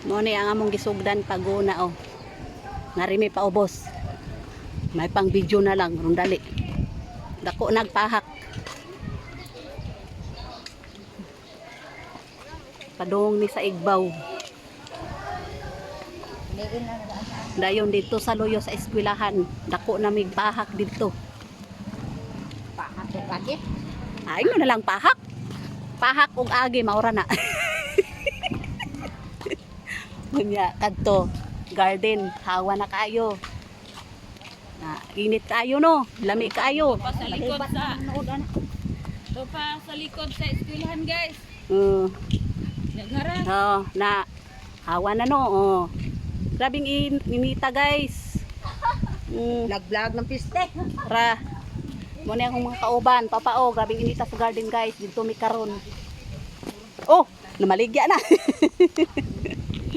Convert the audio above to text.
Mo ni ang among gisugdan paguna oh. Narimi pa ubos. May pang video na lang rundali. Dako nagpahak. Padung ni sa igbaw. Dayon dito sa loyo sa eskwelahan. Dako na mig pahak dito. Pahak lagi. Ayun na lang pahak. Pahak ug agi maura na. Munya kadto garden hawa na kayo. Na init kayo no, lami kayo. Pa sa likod sa to pa sa likod sa eskwelahan guys. Nagharap. Oh, na hawa na no. Oh. Grabing inita guys. Lag-vlog ng piste. Ra. Mo ni akong mga kauban, papao, grabing inita sa garden guys. Dito mi karon. Oh, namaligya na.